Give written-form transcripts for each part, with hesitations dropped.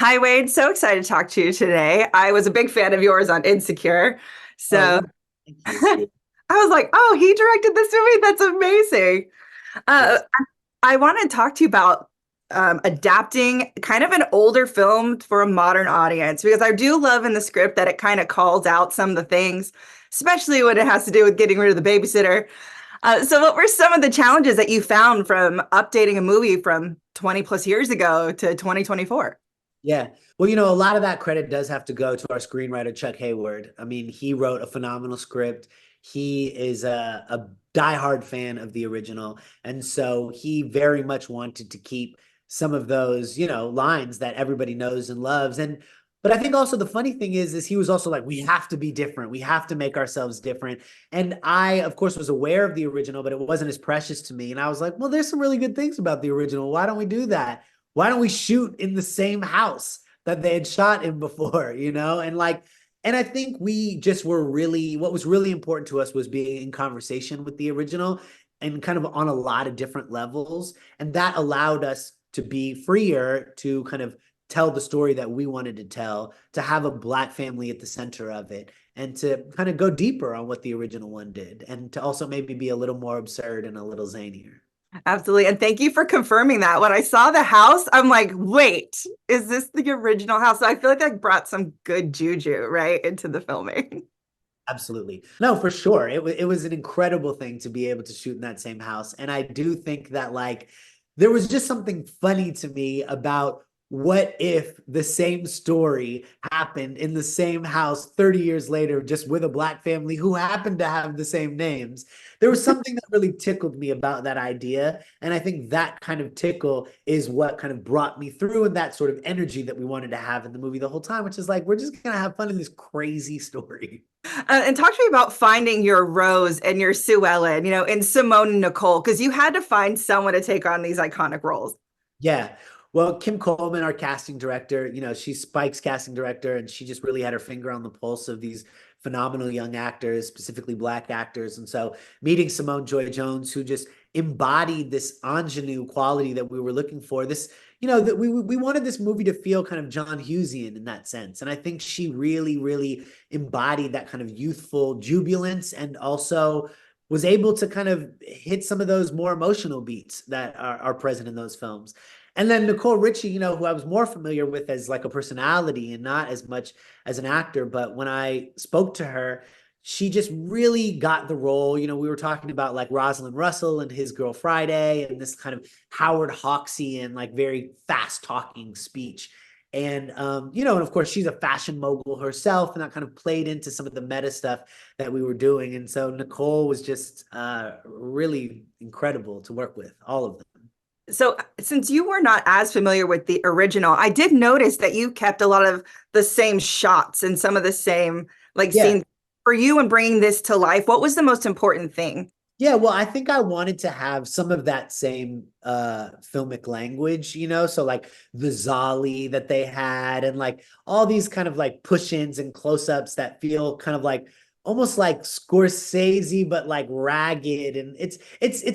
Hi, Wade. So excited to talk to you today. I was a big fan of yours on Insecure. So Oh, thank you. I was like, oh, he directed this movie. That's amazing. Uh, Yes. I want to talk to you about adapting kind of an older film for a modern audience because I do love in the script that it kind of calls out some of the things, especially when it has to do with getting rid of the babysitter. So, what were some of the challenges that you found from updating a movie from 20 plus years ago to 2024? Yeah. Well, a lot of that credit does have to go to our screenwriter, Chuck Hayward. I mean, he wrote a phenomenal script. He is a diehard fan of the original. And so he very much wanted to keep some of those, lines that everybody knows and loves. But I think also the funny thing is he was also like, we have to be different. We have to make ourselves different. And I, of course, was aware of the original, but it wasn't as precious to me. And I was like, well, there's some really good things about the original. Why don't we do that? Why don't we shoot in the same house that they had shot in before, and I think we just were really, what was really important to us was being in conversation with the original and kind of on a lot of different levels. And that allowed us to be freer to kind of tell the story that we wanted to tell, to have a Black family at the center of it, and to kind of go deeper on what the original one did, and to also maybe be a little more absurd and a little zanier. Absolutely. And thank you for confirming that. When I saw the house, I'm like, wait, is this the original house? So I feel like that brought some good juju, right, into the filming. Absolutely. No, for sure. It was an incredible thing to be able to shoot in that same house. And I do think that there was just something funny to me about what if the same story happened in the same house 30 years later, just with a Black family who happened to have the same names. There was something that really tickled me about that idea. And I think that kind of tickle is what kind of brought me through, and that sort of energy that we wanted to have in the movie the whole time, which is like, we're just going to have fun in this crazy story. And talk to me about finding your Rose and your Sue Ellen, in Simone and Nicole, because you had to find someone to take on these iconic roles. Yeah. Well, Kim Coleman, our casting director, she's Spike's casting director, and she just really had her finger on the pulse of these phenomenal young actors, specifically Black actors. And so meeting Simone Joy Jones, who just embodied this ingenue quality that we were looking for, this, that we wanted this movie to feel kind of John Hughesian in that sense. And I think she really, really embodied that kind of youthful jubilance, and also was able to kind of hit some of those more emotional beats that are present in those films. And then Nicole Richie, who I was more familiar with as like a personality and not as much as an actor. But when I spoke to her, she just really got the role. We were talking about like Rosalind Russell and His Girl Friday, and this kind of Howard Hawksian, like very fast talking speech. And of course she's a fashion mogul herself, and that kind of played into some of the meta stuff that we were doing. And so Nicole was just really incredible to work with, all of them. So, since you were not as familiar with the original, I did notice that you kept a lot of the same shots and some of the same like Yeah. scenes for you and bringing this to life. What was the most important thing? Yeah, well, I think I wanted to have some of that same filmic language, so like the Zolly that they had, and like all these kind of like push-ins and close-ups that feel kind of like almost like Scorsese, but like ragged, and it's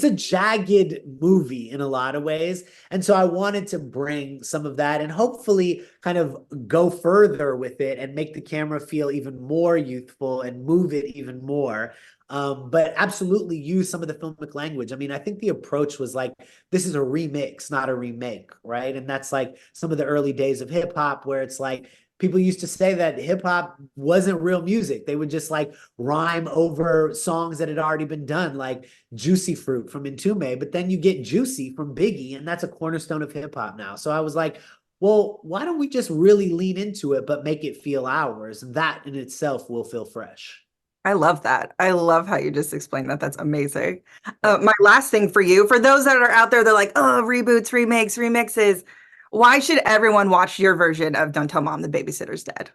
a jagged movie in a lot of ways. And so I wanted to bring some of that and hopefully kind of go further with it and make the camera feel even more youthful and move it even more, but absolutely use some of the filmic language. I mean, I think the approach was like, this is a remix, not a remake, right? And that's like some of the early days of hip hop, where it's like people used to say that hip hop wasn't real music. They would just like rhyme over songs that had already been done, like Juicy Fruit from Entombed, but then you get Juicy from Biggie, and that's a cornerstone of hip hop now. So I was like, well, why don't we just really lean into it, but make it feel ours? And that in itself will feel fresh. I love that. I love how you just explained that. That's amazing. My last thing for you, for those that are out there, they're like, oh, reboots, remakes, remixes. Why should everyone watch your version of Don't Tell Mom the Babysitter's Dead?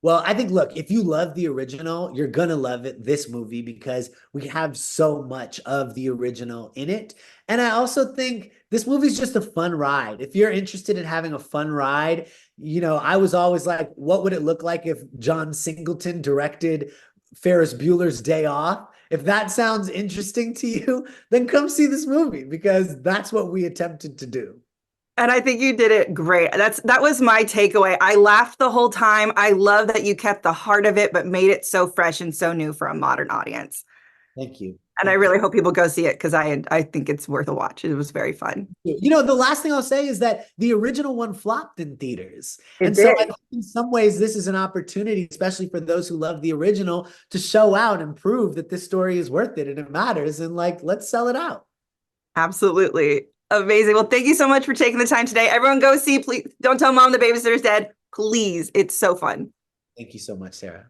Well, I think, look, if you love the original, you're gonna love this movie, because we have so much of the original in it. And I also think this movie's just a fun ride. If you're interested in having a fun ride, I was always like, what would it look like if John Singleton directed Ferris Bueller's Day Off? If that sounds interesting to you, then come see this movie, because that's what we attempted to do. And I think you did it great. That was my takeaway. I laughed the whole time. I love that you kept the heart of it, but made it so fresh and so new for a modern audience. Thank you. And I Thank you. really hope people go see it because I think it's worth a watch. It was very fun. You know, the last thing I'll say is that the original one flopped in theaters. It And so I did. think in some ways this is an opportunity, especially for those who love the original, to show out and prove that this story is worth it and it matters. And like, let's sell it out. Absolutely. Amazing. Well, thank you so much for taking the time today. Everyone go see, please don't tell mom the babysitter's dead. Please. It's so fun. Thank you so much, Sarah.